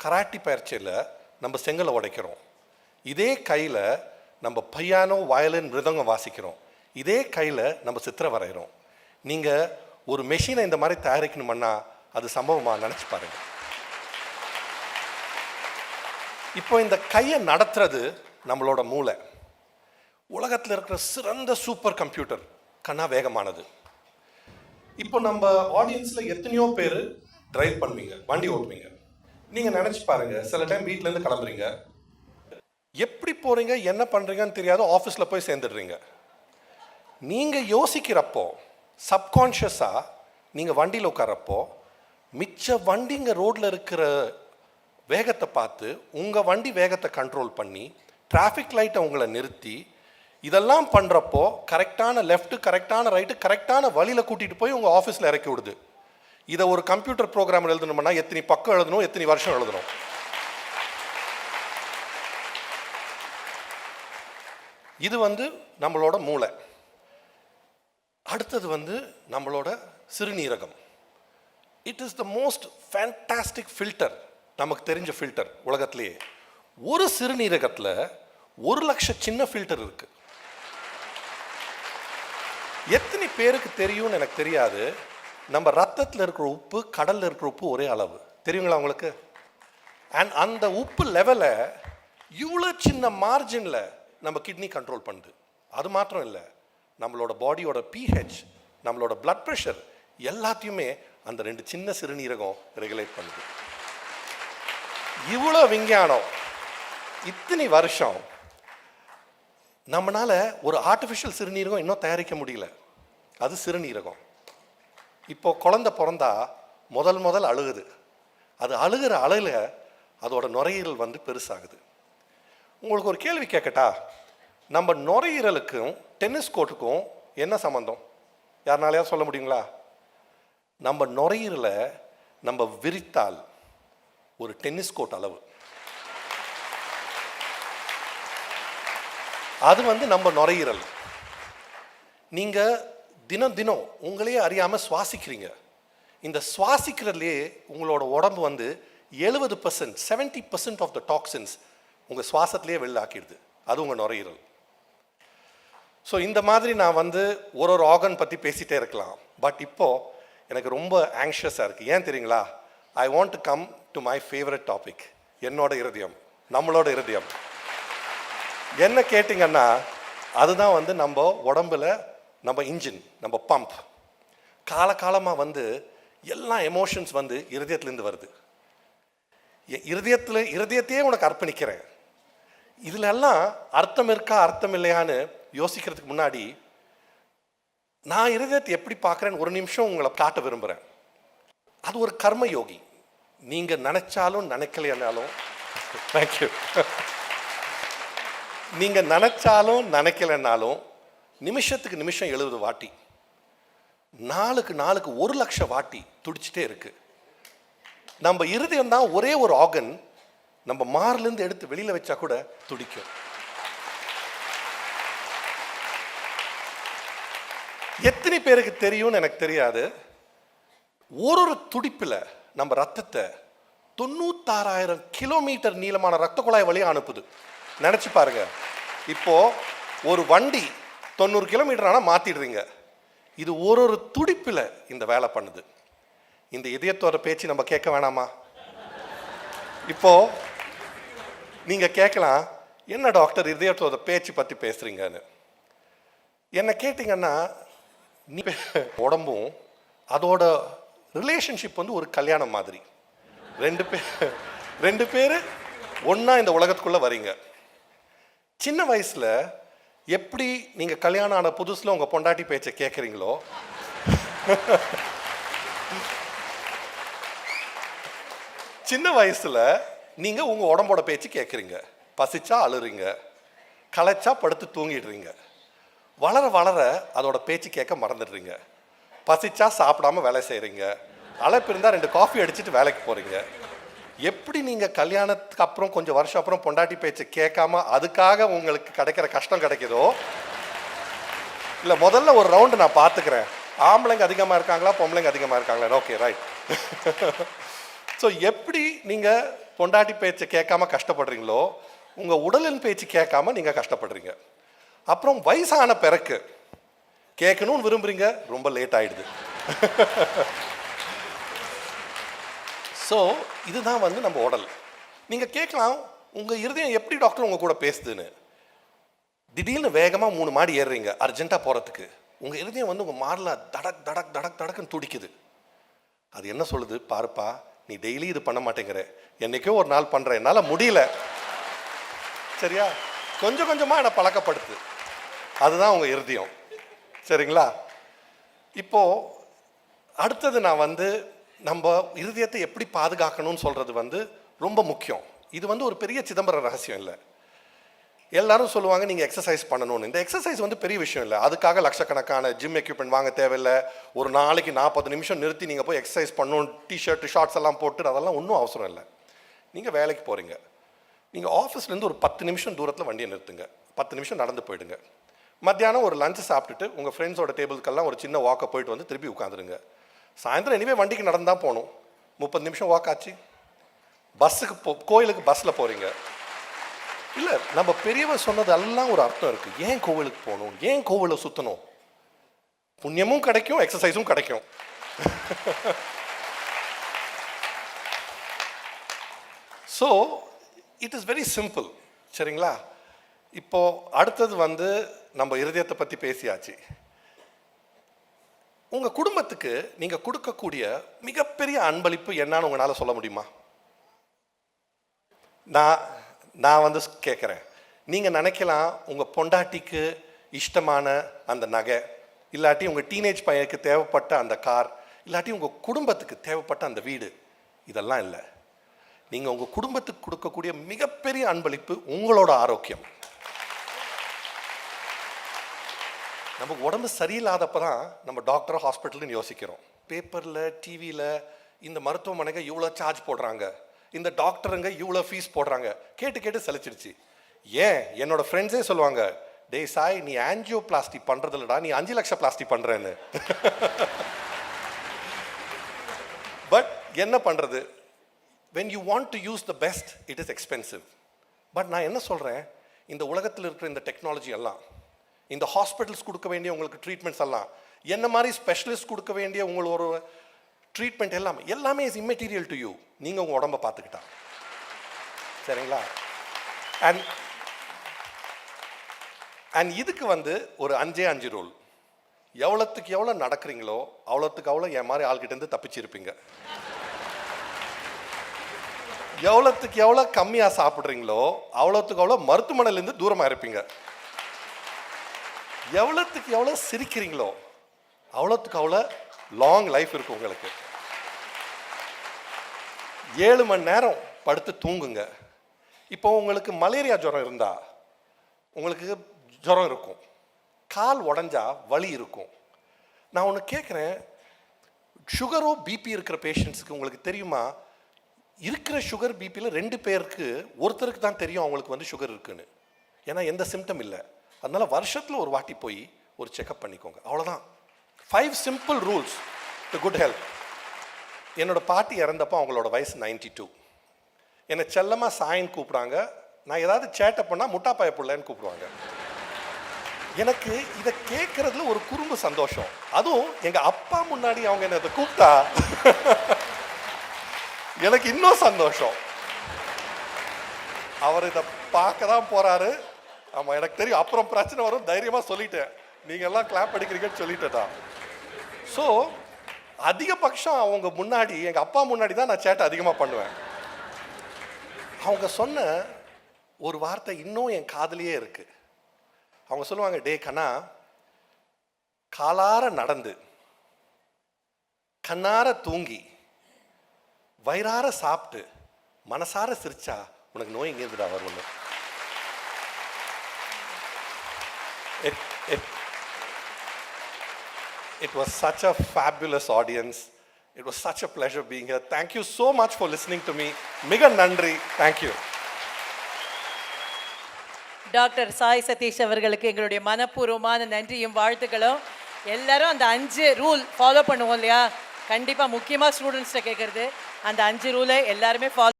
Karate பயிற்சியில் நம்ம செங்கலை உடைக்கிறோம், இதே கையில் நம்ம பையானோ வயலின் மிருதங்கம் வாசிக்கிறோம், இதே கையில் நம்ம சித்திரை வரைகிறோம். நீங்கள் ஒரு மெஷினை இந்த மாதிரி தயாரிக்கணுமன்னா அது சம்பவமாக நினச்சி பாருங்கள். இப்போ இந்த கையை நடத்துறது நம்மளோட மூளை. உலகத்தில் இருக்கிற சிறந்த சூப்பர் கம்ப்யூட்டர் கண்ணா வேகமானது. இப்போ நம்ம ஆடியன்ஸில் எத்தனையோ பேர் டிரைவ் பண்ணுவீங்க, வண்டி ஓட்டுவீங்க. நீங்கள் நினச்சி பாருங்கள், சில டைம் வீட்டிலேருந்து கிளம்புறீங்க, எப்படி போகிறீங்க என்ன பண்ணுறீங்கன்னு தெரியாது, ஆஃபீஸில் போய் சேர்ந்துடுறீங்க. நீங்கள் யோசிக்கிறப்போ சப்கான்ஷியஸாக நீங்கள் வண்டியில் உட்காரப்போ மிச்ச வண்டிங்க ரோட்டில் இருக்கிற வேகத்தை பார்த்து உங்கள் வண்டி வேகத்தை கண்ட்ரோல் பண்ணி டிராஃபிக் லைட்டை உங்களை நிறுத்தி இதெல்லாம் பண்ணுறப்போ கரெக்டான லெஃப்ட்டு கரெக்டான ரைட்டு கரெக்டான வழியில் கூட்டிகிட்டு போய் உங்கள் ஆஃபீஸில் இறக்கி விடுது. இதை ஒரு கம்ப்யூட்டர் ப்ரோக்ராம் எழுதணும்னா எத்தனை பக்கம் எழுதணும், எத்தனை வருஷம் எழுதணும். இது நம்மளோட மூளை. அடுத்தது நம்மளோட சிறுநீரகம். It is the most fantastic filter, நமக்கு தெரிஞ்ச ஃபில்டர் உலகத்திலேயே. ஒரு சிறுநீரகத்தில் 1,00,000 சின்ன ஃபில்டர் இருக்கு. எத்தனை பேருக்கு தெரியும்னு எனக்கு தெரியாது, நம்ம ரத்தத்தில் இருக்கிற உப்பு கடலில் இருக்கிற உப்பு ஒரே அளவு, தெரியுங்களா உங்களுக்கு? அண்ட் அந்த உப்பு லெவலை இவ்வளோ சின்ன மார்ஜினில் நம்ம கிட்னி கண்ட்ரோல் பண்ணுது. அது மாத்திரம் இல்லை, நம்மளோட பாடியோட பிஹெச், நம்மளோட பிளட் ப்ரெஷர் எல்லாத்தையுமே அந்த 2 சின்ன சிறுநீரகம் ரெகுலேட் பண்ணுது. இவ்வளோ விஞ்ஞானம், இத்தனை வருஷம் நம்மளால ஒரு ஆர்டிஃபிஷியல் சிறுநீரகம் இன்னும் தயாரிக்க முடியல. அது சிறுநீரகம். இப்போ குழந்தை பிறந்தா முதல் அழுகுது. அது அழுகிற அழுல அதோட நுரையீரல் பெருசாகுது. உங்களுக்கு ஒரு கேள்வி கேட்கட்டா? நம்ம நுரையீரலுக்கும் டென்னிஸ் கோர்ட்டுக்கும் என்ன சம்பந்தம்? யாருனாலையா சொல்ல முடியுங்களா? நம்ம நுரையீரலை நம்ம விரித்தால் ஒரு டென்னிஸ் கோர்ட் அளவு. அது நம்ம நுரையீரல். நீங்கள் தினம் உங்களையே அறியாமல் சுவாசிக்கிறீங்க. இந்த சுவாசிக்கிறதுலேயே உங்களோட உடம்பு 70% 70% ஆஃப் த டாக்ஸின்ஸ் உங்கள் சுவாசத்திலேயே வெளில ஆக்கிடுது. அது உங்கள் நுரையீரல். ஸோ இந்த மாதிரி நான் ஒரு ஆர்கன் பற்றி பேசிகிட்டே இருக்கலாம். பட் இப்போது எனக்கு ரொம்ப ஆங்ஷியஸாக இருக்குது. ஏன் தெரியுங்களா? I want to come to my favourite topic, என்னோட இருதயம், நம்மளோட இருதயம். என்ன கேட்டிங்கன்னா அதுதான் நம்ம உடம்புல நம்ம இன்ஜின், நம்ம பம்ப். காலகாலமாக எல்லா எமோஷன்ஸ் இருதயத்துலேருந்து வருது. இருதயத்தையே உனக்கு அர்ப்பணிக்கிறேன். இதுல எல்லாம் அர்த்தம் இருக்கா அர்த்தம் இல்லையான்னு யோசிக்கிறதுக்கு முன்னாடி நான் இருதயத்தை எப்படி பார்க்குறேன்னு ஒரு நிமிஷம் உங்களை காட்ட விரும்புகிறேன். அது ஒரு கர்ம யோகி. நீங்கள் நினைச்சாலும் நினைக்கலைன்னாலும் தேங்க்யூ, நீங்கள் நினைச்சாலும் நினைக்கலைன்னாலும் நிமிஷத்துக்கு நிமிஷம் 70 வாட்டி, நாளுக்கு 1,00,000 வாட்டி துடிச்சிட்டே இருக்கு. நம்ம இருதயம் தான் ஒரே ஒரு ஆர்கன், நம்ம மார்லேருந்து எடுத்து வெளியில் வச்சா கூட துடிக்கும். எத்தனை பேருக்கு தெரியும்னு எனக்கு தெரியாது, ஒரு துடிப்பில் நம்ம ரத்தத்தை 96,000 கிலோமீட்டர் நீளமான ரத்த குழாய் வழியாக அனுப்புது. நினச்சி பாருங்க. இப்போ ஒரு வண்டி 90 கிலோமீட்டர் ஆனால் மாற்றிடுறீங்க. இது ஒரு துடிப்பில் இந்த வேலை பண்ணுது. இந்த இதயத்தோட பேச்சு நம்ம கேட்க வேணாமா? இப்போ நீங்கள் கேட்கலாம், என்ன டாக்டர் இதயத்தோட பேச்சு பற்றி பேசுகிறீங்கன்னு. என்ன கேட்டிங்கன்னா, நீ உடம்பும் அதோட ரிலேஷன்ஷிப் ஒரு கல்யாணம் மாதிரி. ரெண்டு பேர் ஒன்றா இந்த உலகத்துக்குள்ளே வரீங்க. சின்ன வயசில் எப்படி நீங்கள் கல்யாணம் ஆன புதுசில் உங்கள் பொண்டாட்டி பேச்சை கேட்குறீங்களோ, சின்ன வயசில் நீங்கள் உங்கள் உடம்போட பேச்சு கேட்குறீங்க. பசிச்சா அழுறீங்க, களைச்சா படுத்து தூங்கிடுறீங்க. வளர வளர அதோட பேச்சு கேட்க மறந்துடுறீங்க. பசிச்சா சாப்பிடாம வேலை செய்கிறீங்க, அழைப்பு இருந்தால் 2 காஃபி அடிச்சுட்டு வேலைக்கு போகிறீங்க. எப்படி நீங்கள் கல்யாணத்துக்கு அப்புறம் கொஞ்சம் வருஷம் அப்புறம் பொண்டாட்டி பேச்சை கேட்காம அதுக்காக உங்களுக்கு கிடைக்கிற கஷ்டம் கிடைக்குதோ, இல்லை முதல்ல ஒரு ரவுண்டு நான் பார்த்துக்கிறேன், ஆம்பளைங்க அதிகமாக இருக்காங்களா பொம்பளைங்க அதிகமாக இருக்காங்களா, ஓகே ரைட். ஸோ எப்படி நீங்கள் பொண்டாட்டி பேச்சை கேட்காம கஷ்டப்படுறீங்களோ, உங்கள் உடலின் பேச்சு கேட்காம நீங்கள் கஷ்டப்படுறீங்க. அப்புறம் வயசான பிறகு கேட்கணும்னு விரும்புகிறீங்க, ரொம்ப லேட் ஆகிடுது. ஸோ இதுதான் வந்து நம்ம உடல். நீங்கள் கேட்கலாம், உங்கள் இருதயம் எப்படி டாக்டர் உங்கள் கூட பேசுதுன்னு. திடீர்னு வேகமாக 3 மாடி ஏறுறீங்க அர்ஜென்ட்டாக போகிறதுக்கு, உங்கள் இருதயம் வந்து உங்கள் மாரில் தடக் தடக் தடக் தடக்குன்னு துடிக்குது. அது என்ன சொல்லுது, பாருப்பா நீ டெய்லி இது பண்ண மாட்டேங்கிற, என்னைக்கோ ஒரு நாள் பண்ணுற, என்னால் முடியல, சரியா, கொஞ்சம் கொஞ்சமாக என்னை பழக்கப்படுத்து. அதுதான் உங்கள் இருதயம், சரிங்களா? இப்போது அடுத்தது நான் வந்து நம்ம இருதயத்தை எப்படி பாதுகாக்கணும்னு சொல்கிறது வந்து ரொம்ப முக்கியம். இது வந்து ஒரு பெரிய சிதம்பர ரகசியம் இல்லை. எல்லாரும் சொல்லுவாங்க நீங்கள் எக்ஸசைஸ் பண்ணணும்னு. இந்த எக்ஸசைஸ் வந்து பெரிய விஷயம் இல்லை. அதுக்காக லட்சக்கணக்கான ஜிம் எக்யூப்மெண்ட் வாங்க தேவையில்லை. ஒரு நாளைக்கு 40 நிமிஷம் நிறுத்தி நீங்கள் போய் எக்ஸசைஸ் பண்ணணும், டிஷர்ட்டு ஷார்ட்ஸ் எல்லாம் போட்டு அதெல்லாம் ஒன்றும் அவசரம் இல்லை. நீங்கள் வேலைக்கு போகிறீங்க, நீங்கள் ஆஃபீஸ்லேருந்து ஒரு 10 நிமிஷம் தூரத்தில் வண்டியை நிறுத்துங்க, 10 நிமிஷம் நடந்து போயிடுங்க. மத்தியானம் ஒரு லஞ்சு சாப்பிட்டுட்டு உங்கள் ஃப்ரெண்ட்ஸோட டேபிளுக்கெல்லாம் ஒரு சின்ன வாக்கை போயிட்டு வந்து திருப்பி உட்காந்துருங்க. சாயந்தரம் எனிவே வண்டிக்கு நடந்தால் போகணும், 30 நிமிஷம் வாக் ஆச்சு. பஸ்ஸுக்கு கோயிலுக்கு பஸ்ஸில் போகிறீங்க. இல்லை, நம்ம பெரியவர் சொன்னது எல்லாம் ஒரு அர்த்தம் இருக்குது. ஏன் கோவிலுக்கு போகணும், ஏன் கோவிலை சுற்றணும்? புண்ணியமும் கிடைக்கும், எக்ஸசைஸும் கிடைக்கும். So it is very simple, சரிங்களா? இப்போ அடுத்தது வந்து நம்ம இருதயத்தை பற்றி பேசியாச்சு. உங்கள் குடும்பத்துக்கு நீங்கள் கொடுக்கக்கூடிய மிகப்பெரிய அன்பளிப்பு என்னன்னு உங்களால் சொல்ல முடியுமா? நான் வந்து கேட்குறேன். நீங்கள் நினைக்கலாம் உங்கள் பொண்டாட்டிக்கு இஷ்டமான அந்த நகை, இல்லாட்டி உங்கள் டீனேஜ் பையனுக்கு தேவைப்பட்ட அந்த கார், இல்லாட்டி உங்கள் குடும்பத்துக்கு தேவைப்பட்ட அந்த வீடு. இதெல்லாம் இல்லை. நீங்கள் உங்கள் குடும்பத்துக்கு கொடுக்கக்கூடிய மிகப்பெரிய அன்பளிப்பு உங்களோட ஆரோக்கியம். நமக்கு உடம்பு சரியில்லாதப்போ தான் நம்ம டாக்டர் ஹாஸ்பிட்டல்னு யோசிக்கிறோம். பேப்பரில் டிவியில் இந்த மருத்துவமனைக்கு இவ்வளோ சார்ஜ் போடுறாங்க, இந்த டாக்டருங்க இவ்வளோ ஃபீஸ் போடுறாங்க, கேட்டு கேட்டு சலிச்சிடுச்சு. ஏன் என்னோட ஃப்ரெண்ட்ஸே சொல்லுவாங்க, டே சாய் நீ ஆன்ஜியோ பிளாஸ்டி பண்ணுறது இல்லடா, நீ 5 லட்சம் பிளாஸ்டி பண்ணுறேன்னு. பட் என்ன பண்ணுறது, when you want to use the best it is expensive. But நான் என்ன சொல்கிறேன், இந்த உலகத்தில் இருக்கிற இந்த டெக்னாலஜி எல்லாம், இந்த ஹாஸ்பிட்டல்ஸ் கொடுக்க வேண்டிய உங்களுக்கு ட்ரீட்மெண்ட்ஸ் எல்லாம், என்ன மாதிரி ஸ்பெஷலிஸ்ட் கொடுக்க வேண்டிய உங்களோட ட்ரீட்மெண்ட் எல்லாமே இஸ் இம்மெட்டீரியல் டு யூ. நீங்கள் உங்கள் உடம்பை பார்த்துக்கிட்டா, சரிங்களா? அண்ட் இதுக்கு வந்து ஒரு 5 ரூல். எவ்வளோத்துக்கு எவ்வளோ நடக்கிறீங்களோ அவ்வளோத்துக்கு அவ்வளோ என் மாதிரி ஆள்கிட்டேருந்து தப்பிச்சிருப்பீங்க. எவ்வளோத்துக்கு எவ்வளோ கம்மியாக சாப்பிட்றீங்களோ அவ்வளோத்துக்கு அவ்வளோ மருத்துவமனையிலேருந்து தூரமாக இருப்பீங்க. எவ்வளோத்துக்கு எவ்வளோ சிரிக்கிறீங்களோ அவ்வளோத்துக்கு அவ்வளோ லாங் லைஃப் இருக்கும் உங்களுக்கு. 7 மணி நேரம் படுத்து தூங்குங்க. இப்போ உங்களுக்கு மலேரியா ஜுரம் இருந்தால் உங்களுக்கு ஜுரம் இருக்கும், கால் உடஞ்சா வலி இருக்கும். நான் ஒன்று கேட்குறேன், சுகரோ பிபி இருக்கிற பேஷண்ட்ஸுக்கு உங்களுக்கு தெரியுமா, இருக்கிற சுகர் பிபியில் 2 பேருக்கு ஒருத்தருக்கு தான் தெரியும் அவங்களுக்கு வந்து சுகர் இருக்குன்னு. ஏன்னா எந்த சிம்டம் இல்லை. அதனால் வருஷத்தில் ஒரு வாட்டி போய் ஒரு செக்அப் பண்ணிக்கோங்க, அவ்வளோதான். 5 simple rules to good health. என்னோட பாட்டி இறந்தப்போ அவங்களோட வயசு 92. என்னை செல்லமாக சாயின்னு கூப்பிடுறாங்க. நான் ஏதாவது சேட்டை பண்ணால் முட்டாப்பாய பிள்ளைன்னு கூப்பிடுவாங்க. எனக்கு இதை கேட்குறதுல ஒரு குறும்பு சந்தோஷம். அதுவும் எங்கள் அப்பா முன்னாடி அவங்க என்னை இதை கூப்பிட்டா எனக்கு இன்னும் சந்தோஷம். அவர் இதை பார்க்க தான் போகிறாரு. ஆமாம், எனக்கு தெரியும் அப்புறம் பிரச்சனை வரும், தைரியமாக சொல்லிட்டேன், நீங்கள் எல்லாம் கிளாப் அடிக்கிறீங்கன்னு சொல்லிட்டேன் தான். ஸோ அதிகபட்சம் அவங்க முன்னாடி, எங்கள் அப்பா முன்னாடி தான் நான் சேட்டை அதிகமாக பண்ணுவேன். அவங்க சொன்ன ஒரு வார்த்தை இன்னும் என் காதுலயே இருக்கு. அவங்க சொல்லுவாங்க, டே கண்ணா, காலார நடந்து கண்ணார தூங்கி வயிறார சாப்பிட்டு மனசார சிரிச்சா உனக்கு நோய் எங்கேருந்துடா வரும்னு. It was such a fabulous audience. It was such a pleasure being here. Thank you so much for listening to me. Miga nandri. Thank you. Doctor Sai Satish அவர்களுக்கு எங்களுடைய மனப்பூர்வமான நன்றியும் வாழ்த்துக்களும். எல்லாரும் அந்த 5 ரூல் ஃபாலோ பண்ணுவோம் இல்லையா? கண்டிப்பாக முக்கியமாக ஸ்டூடெண்ட்ஸ்கிட்ட கேட்குறது, அந்த 5 ரூலை எல்லாருமே ஃபாலோ